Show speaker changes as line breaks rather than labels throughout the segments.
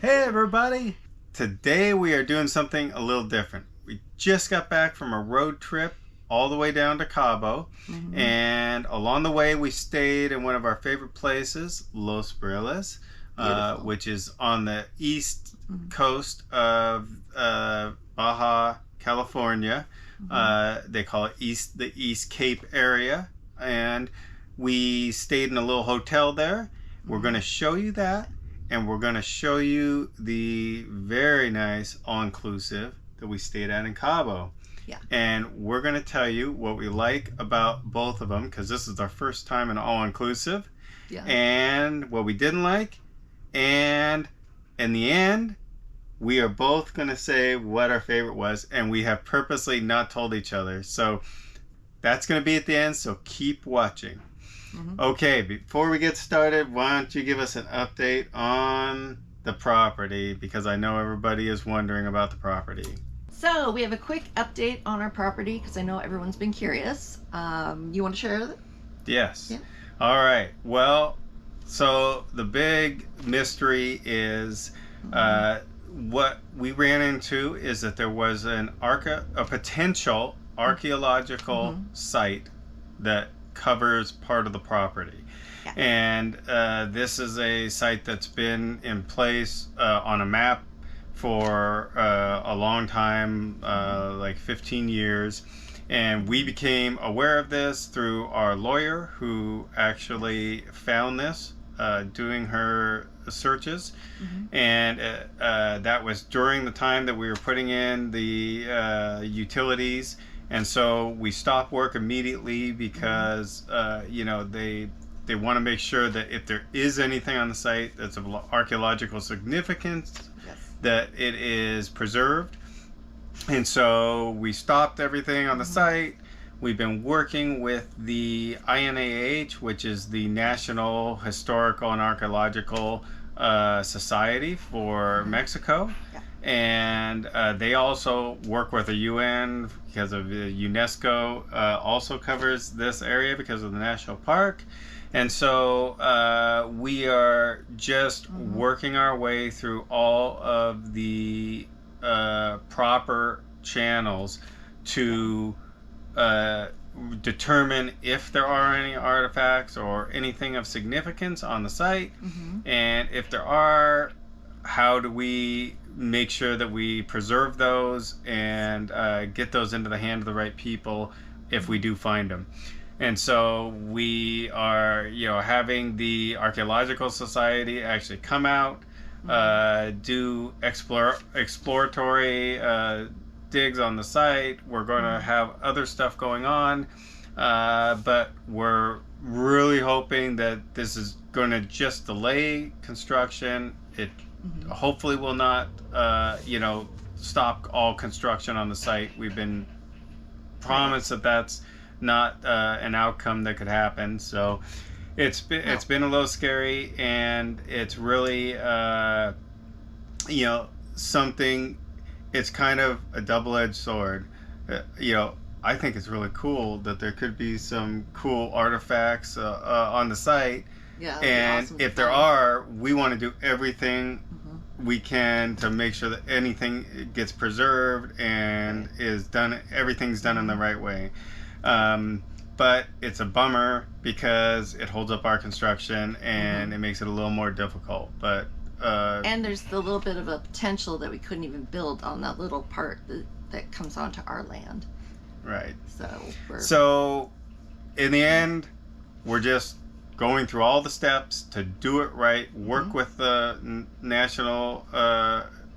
Hey everybody! Today we are doing something a little different. We just got back from a road trip all the way down to Cabo, and along the way we stayed in one of our favorite places, Los Barriles, which is on the east coast of Baja California. They call it the East Cape area, and we stayed in a little hotel there. We're going to show you that. And we're going to show you the very nice all-inclusive that we stayed at in Cabo.
Yeah.
And we're going to tell you what we like about both of them, because this is our first time in all-inclusive.
Yeah.
And what we didn't like. And in the end, we are both going to say what our favorite was. And we have purposely not told each other. So that's going to be at the end, so keep watching. Okay, before we get started, why don't you give us an update on the property, because I know everybody is wondering about the property.
So we have a quick update on our property because I know everyone's been curious. You want to share it?
Yes.
Yeah.
All right. Well, so the big mystery is what we ran into is that there was a potential archaeological site that covers part of the property.
Yeah.
And this is a site that's been in place on a map for a long time, like 15 years. And we became aware of this through our lawyer, who actually found this doing her searches. And that was during the time that we were putting in the utilities. And so we stopped work immediately because, you know, they want to make sure that if there is anything on the site that's of archaeological significance, that it is preserved. And so we stopped everything on the site. We've been working with the INAH, which is the National Historical and Archaeological Society for Mexico. And they also work with the UN because of the UNESCO also covers this area because of the national park. And so we are just working our way through all of the proper channels to determine if there are any artifacts or anything of significance on the site. And if there are, how do we make sure that we preserve those and get those into the hand of the right people if we do find them. And so we are, you know, having the Archaeological Society actually come out, do exploratory digs on the site. We're going to have other stuff going on, but we're really hoping that this is going to just delay construction. It hopefully will not, you know, stop all construction on the site. We've been promised that that's not an outcome that could happen. So it's been a little scary, and it's really, you know, something. It's kind of a double-edged sword. You know, I think it's really cool that there could be some cool artifacts on the site.
Yeah,
and
awesome
if there are, we want to do everything we can to make sure that anything gets preserved and is done. Everything's done in the right way. But it's a bummer because it holds up our construction and it makes it a little more difficult. But
and there's the little bit of a potential that we couldn't even build on that little part that comes onto our land.
Right.
So
in the end, we're just going through all the steps to do it right, work with the National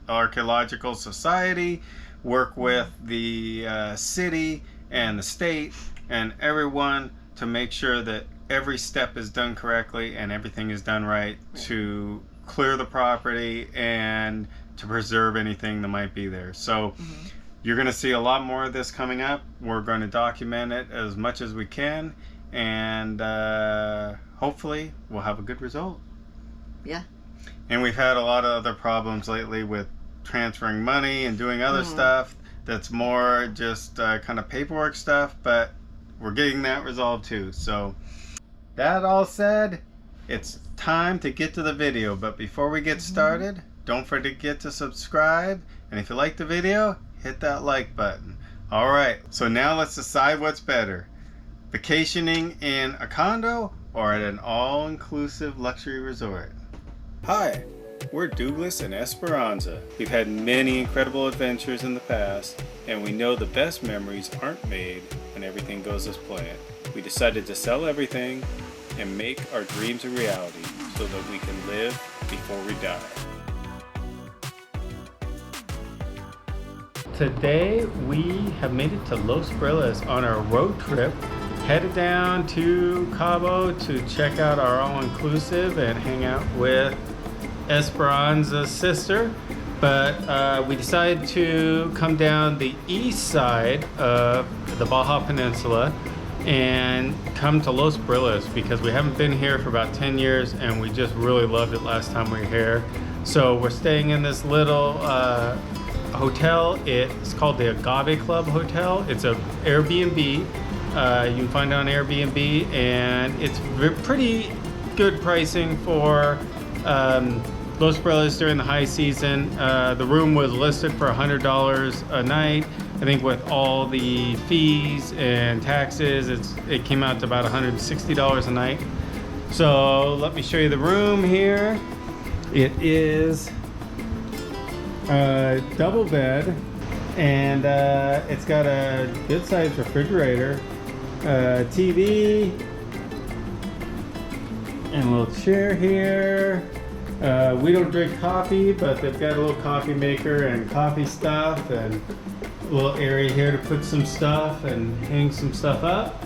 Archaeological Society, work with the city and the state and everyone to make sure that every step is done correctly and everything is done right to clear the property and to preserve anything that might be there. So you're going to see a lot more of this coming up. We're going to document it as much as we can, and hopefully we'll have a good result.
Yeah.
And we've had a lot of other problems lately with transferring money and doing other stuff that's more just kind of paperwork stuff, but we're getting that resolved too. So that all said, it's time to get to the video. But before we get started, don't forget to subscribe. And if you like the video, hit that like button. All right, so now let's decide what's better. Vacationing in a condo or at an all-inclusive luxury resort? Hi, we're Dooglass and Esperanza. We've had many incredible adventures in the past, and we know the best memories aren't made when everything goes as planned. We decided to sell everything and make our dreams a reality so that we can live before we die. Today we have made it to Los Barriles on our road trip, headed down to Cabo to check out our all-inclusive and hang out with Esperanza's sister. But we decided to come down the east side of the Baja Peninsula and come to Los Barriles because we haven't been here for about 10 years and we just really loved it last time we were here. So we're staying in this little hotel. It's called the Agave Club Hotel. It's a Airbnb. You can find it on Airbnb, and it's pretty good pricing for Los Barriles during the high season. The room was listed for $100 a night. I think with all the fees and taxes, it came out to about $160 a night. So let me show you the room here. It is a double bed, and it's got a good sized refrigerator, TV, and a little chair here. We don't drink coffee, but they've got a little coffee maker and coffee stuff, and a little area here to put some stuff and hang some stuff up.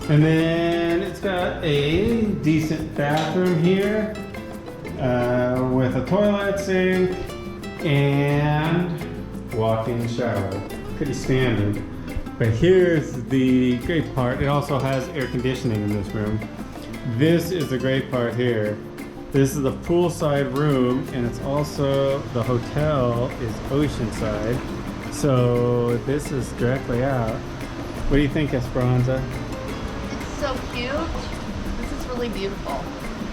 And then it's got a decent bathroom here with a toilet, sink, and walk-in shower. Pretty standard. But here's the great part. It also has air conditioning in this room. This is the great part here. This is the poolside room, and it's also, the hotel is oceanside. So this is directly out. What do you think, Esperanza?
It's so cute. This is really beautiful.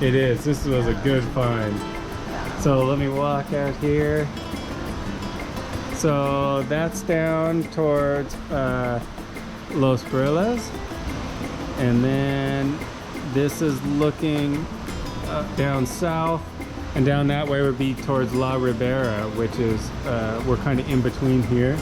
It is. This was a good find. So let me walk out here. So that's down towards Los Barriles, and then this is looking down south, and down that way would be towards La Ribera, which is we're kind of in between here.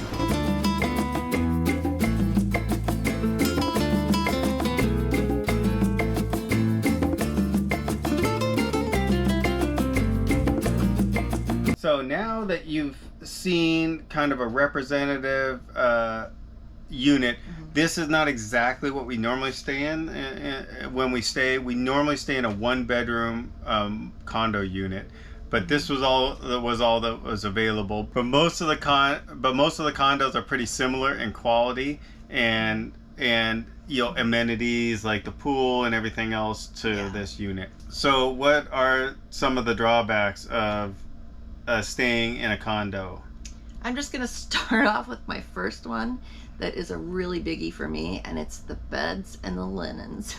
So now that you've seen kind of a representative unit, this is not exactly what we normally stay in. When we normally stay in a one-bedroom condo unit, but this was all that was available. But most of the condos are pretty similar in quality and amenities like the pool and everything else to this unit. So what are some of the drawbacks of staying in a condo?
I'm just gonna start off with my first one that is a really biggie for me, and it's the beds and the linens.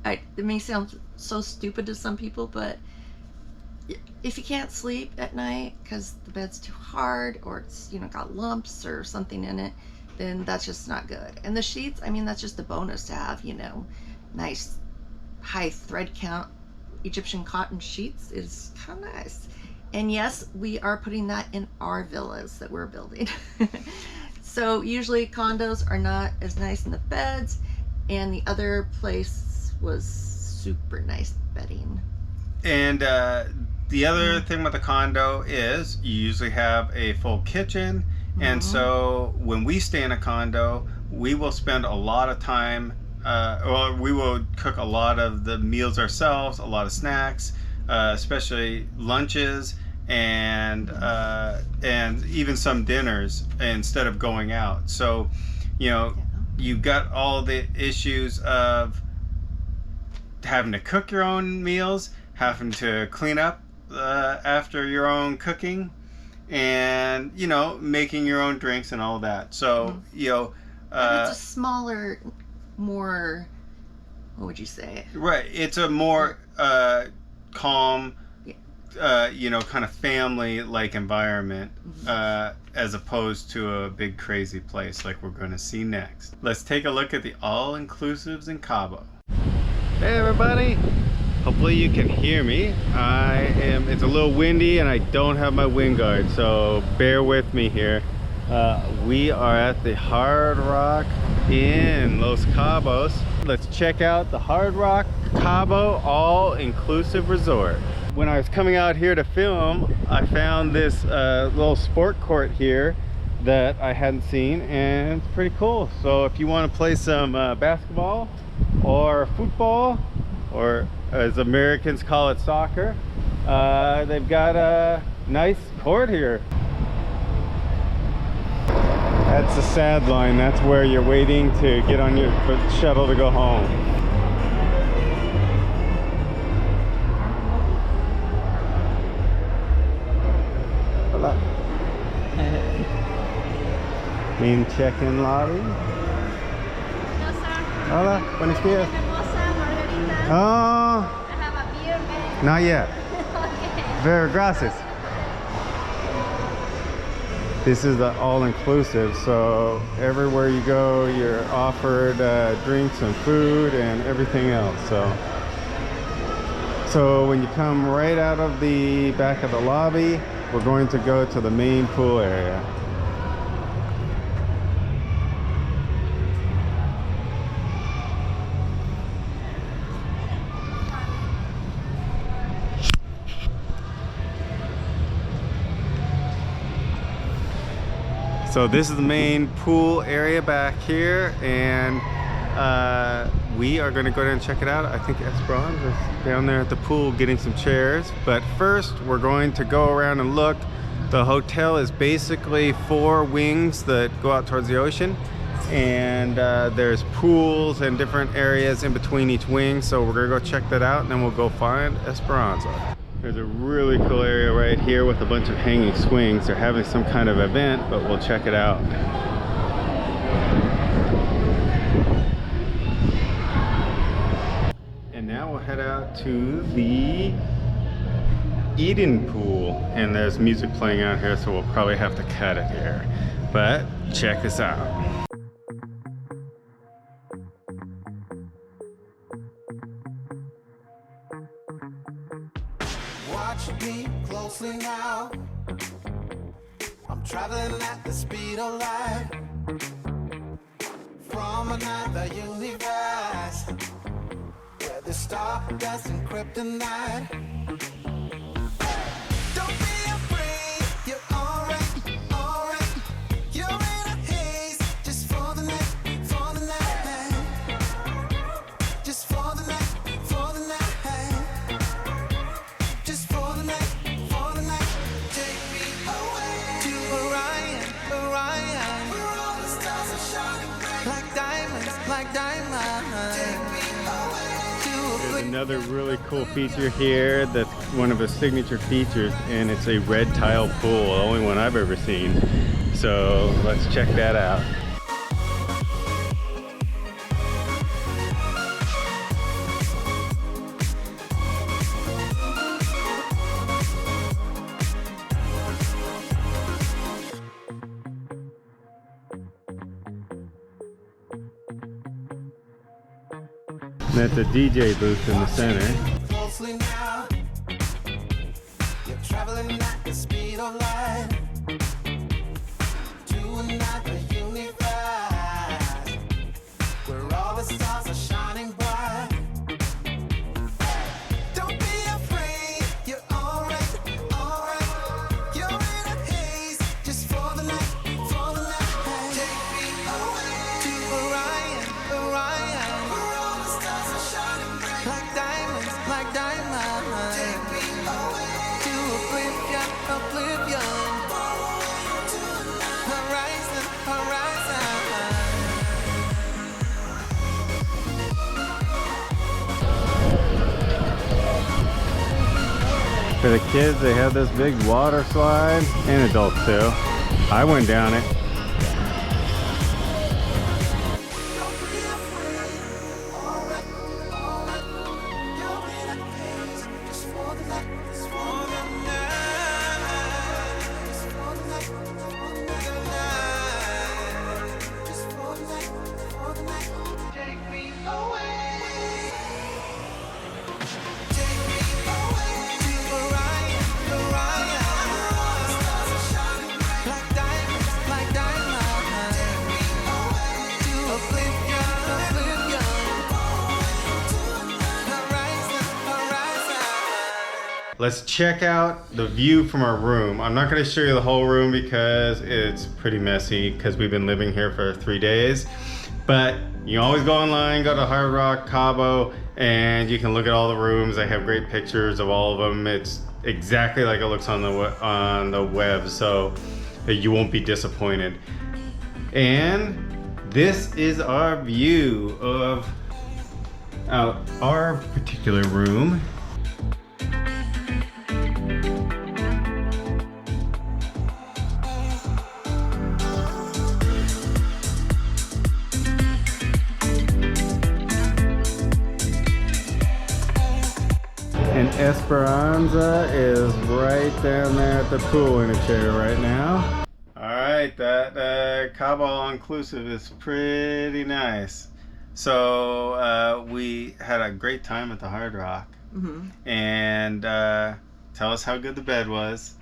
It may sound so stupid to some people, but if you can't sleep at night because the bed's too hard or it's got lumps or something in it, then that's just not good. And the sheets, I mean, that's just a bonus to have, nice high thread count Egyptian cotton sheets is kind of nice. And yes, we are putting that in our villas that we're building. So usually condos are not as nice in the beds, and the other place was super nice bedding. And
the other thing with a condo is you usually have a full kitchen, and so when we stay in a condo, we will spend a lot of time, or we will cook a lot of the meals ourselves, a lot of snacks, especially lunches, and even some dinners instead of going out. So you've got all the issues of having to cook your own meals, having to clean up after your own cooking, and making your own drinks and all that. So
but it's a smaller, more, what would you say?
Right, it's a more calm you know, kind of family-like environment, as opposed to a big crazy place like we're going to see next. Let's take a look at the all-inclusives in Cabo. Hey everybody! Hopefully you can hear me. It's a little windy and I don't have my wind guard, so bear with me here. We are at the Hard Rock in Los Cabos. Let's check out the Hard Rock Cabo all-inclusive resort. When I was coming out here to film, I found this little sport court here that I hadn't seen, and it's pretty cool. So if you want to play some basketball or football, or as Americans call it, soccer, they've got a nice court here. That's the sad line. That's where you're waiting to get on your shuttle to go home. Hola. Main check-in lobby.
No, sir.
Hola, buenos dias.
Mimosa, margarita.
Oh,
I have a beer, man.
not yet.
Okay.
Very gracias. This is the all-inclusive, so everywhere you go you're offered drinks and food and everything else. So when you come right out of the back of the lobby, we're going to go to the main pool area. So this is the main pool area back here, and we are going to go down and check it out. I think Esperanza is down there at the pool getting some chairs. But first, we're going to go around and look. The hotel is basically 4 wings that go out towards the ocean, and there's pools and different areas in between each wing. So we're going to go check that out, and then we'll go find Esperanza. There's a really cool area right here with a bunch of hanging swings. They're having some kind of event, but we'll check it out. And now we'll head out to the Eden pool. And there's music playing out here, so we'll probably have to cut it here. But check this out.
Watch me closely now. I'm traveling at the speed of light from another universe where the stardust and kryptonite. Don't be afraid, you're alright, alright. You're in a haze just for the night, for the night. Just for the night, for the night.
There's another really cool feature here that's one of his signature features, and it's a red tile pool, the only one I've ever seen. So let's check that out. That's a DJ booth in the center.
Closely now, you're traveling at the speed of light to another universe where all the stars are shining bright. Don't be afraid, you're alright, alright. You're in a haze just for the night, for the night. Take me away to Orion, Orion. Like diamonds, like diamonds. Take me away to oblivion, oblivion. Horizon, horizon.
For the kids, they have this big water slide, and adults too. I went down it.
You're in a haze just for the night, just for the night.
let's check out the view from our room. I'm not going to show you the whole room because it's pretty messy because we've been living here for 3 days. But you can always go online, go to Hard Rock Cabo, and you can look at all the rooms. I have great pictures of all of them. It's exactly like it looks on the web, so you won't be disappointed. And this is our view of our particular room. And Esperanza is right down there at the pool in a chair right now. Alright, that Cabo all-inclusive is pretty nice. So we had a great time at the Hard Rock. And tell us how good the bed was.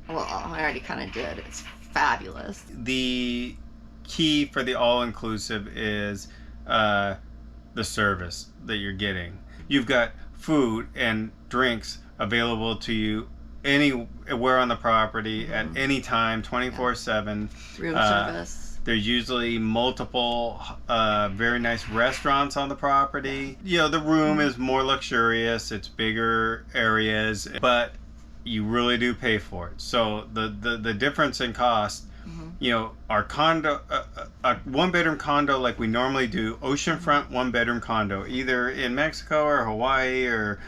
Well, I already kind of did. It's fabulous.
The key for the all-inclusive is the service that you're getting. You've got food and drinks available to you anywhere on the property at any time, 24/7.
Room service.
There's usually multiple very nice restaurants on the property. You know, the room is more luxurious, it's bigger areas, but you really do pay for it. So the difference in cost, you know, our condo, a 1-bedroom condo like we normally do, oceanfront 1-bedroom condo, either in Mexico or Hawaii or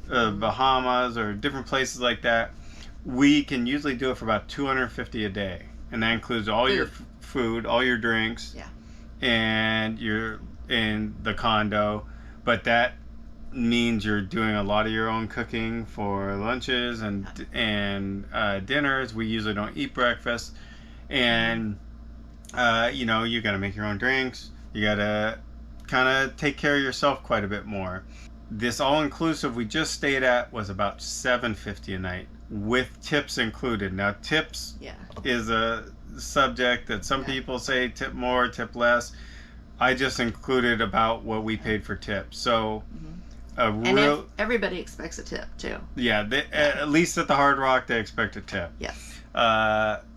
Bahamas or different places like that, we can usually do it for about $250 a day, and that includes all your food, all your drinks, and you're in the condo. But that means you're doing a lot of your own cooking for lunches and dinners. We usually don't eat breakfast, and you know, you got to make your own drinks. You got to kind of take care of yourself quite a bit more. This all-inclusive we just stayed at was about $750 a night with tips included. Now tips is a subject that some people say tip more, tip less. I just included about what we paid for tips. So
and everybody expects a tip too.
Yeah, at least at the Hard Rock they expect a tip.
Yes.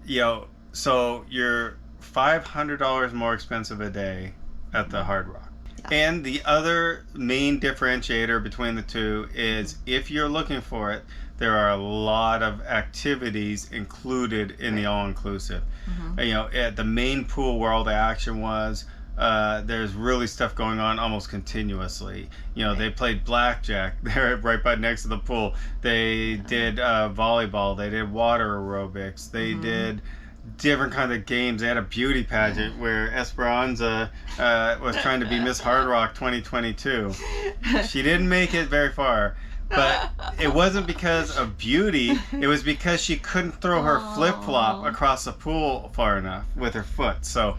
You know, so you're $500 more expensive a day at the Hard Rock. And the other main differentiator between the two is if you're looking for it, there are a lot of activities included in the all-inclusive. You know, at the main pool where all the action was, there's really stuff going on almost continuously. You know, they played blackjack there right by next to the pool. They did volleyball. They did water aerobics. They did different kinds of games. They had a beauty pageant where Esperanza was trying to be Miss Hard Rock 2022. She didn't make it very far, but it wasn't because of beauty. It was because she couldn't throw her flip-flop across the pool far enough with her foot. So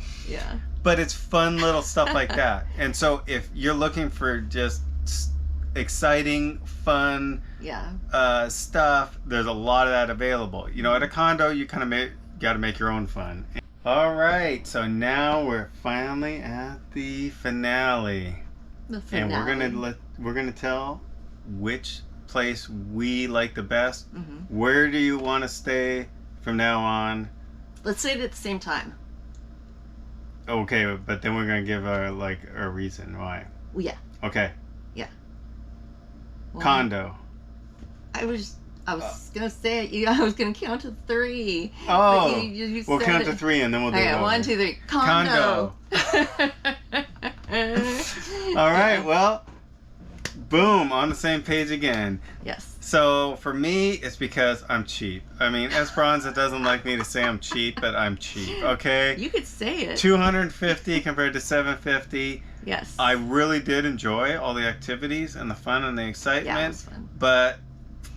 but it's fun little stuff like that. And so if you're looking for just exciting, fun stuff, there's a lot of that available. You know, at a condo you kind of got to make your own fun. All right, so now we're finally at the finale. And we're gonna tell which place we like the best. Where do you want to stay from now on?
Let's say it at the same time.
Okay, but then we're gonna give our reason why.
Well, yeah.
Okay.
Yeah. Well,
Condo.
I was gonna say it. I was gonna count to 3.
Oh,
you
we'll count to 3 and then we'll do it over.
1, 2, 3. Condo.
All right. Well, boom, on the same page again.
Yes.
So for me, it's because I'm cheap. I mean, Esperanza doesn't like me to say I'm cheap, but I'm cheap. Okay.
You could say it.
$250 compared to $750.
Yes.
I really did enjoy all the activities and the fun and the excitement.
Yeah, it was fun.
But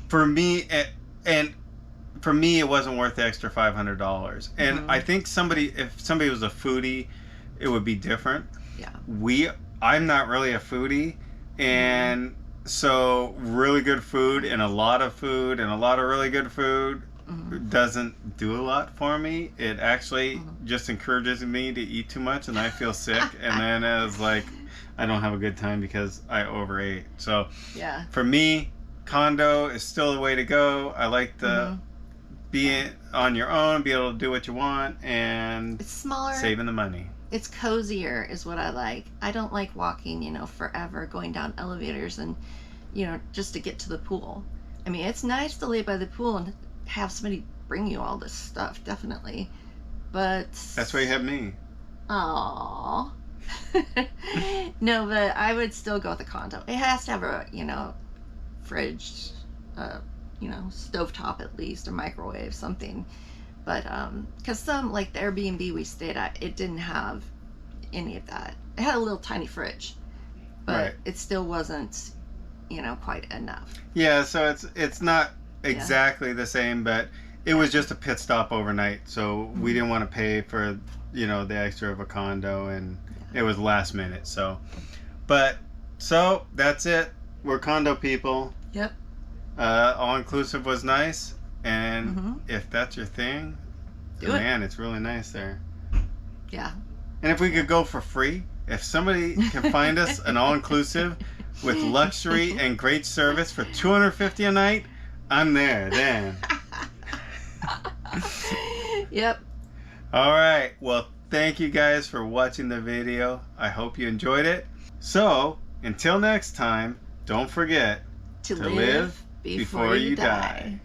for me, it wasn't worth the extra $500. And I think if somebody was a foodie, it would be different.
Yeah.
I'm not really a foodie, and so really good food and a lot of really good food doesn't do a lot for me. It actually just encourages me to eat too much, and I feel sick, and then it's like I don't have a good time because I overate. So for me, condo is still the way to go. I like the be on your own, be able to do what you want, and
It's smaller.
saving the money.
It's cozier is what I like. I don't like walking, forever, going down elevators and, just to get to the pool. I mean, it's nice to lay by the pool and have somebody bring you all this stuff, definitely. But
That's why you have me.
Aww. No, but I would still go with a condo. It has to have a, fridge, stovetop at least, or microwave, something. But because some, like the Airbnb we stayed at, it didn't have any of that. It had a little tiny fridge, but
Right.
it still wasn't, quite enough.
Yeah, so it's not exactly the same, but it was just a pit stop overnight, so we didn't want to pay for the extra of a condo, and it was last minute. So that's it. We're condo people.
Yep.
All inclusive was nice, and if that's your thing,
Do it.
man, it's really nice there.
Yeah.
And if we could go for free, if somebody can find us an all inclusive with luxury and great service for $250 a night, I'm there then.
Yep.
All right. Well, thank you guys for watching the video. I hope you enjoyed it. So, until next time, don't forget
To
to
live before you die.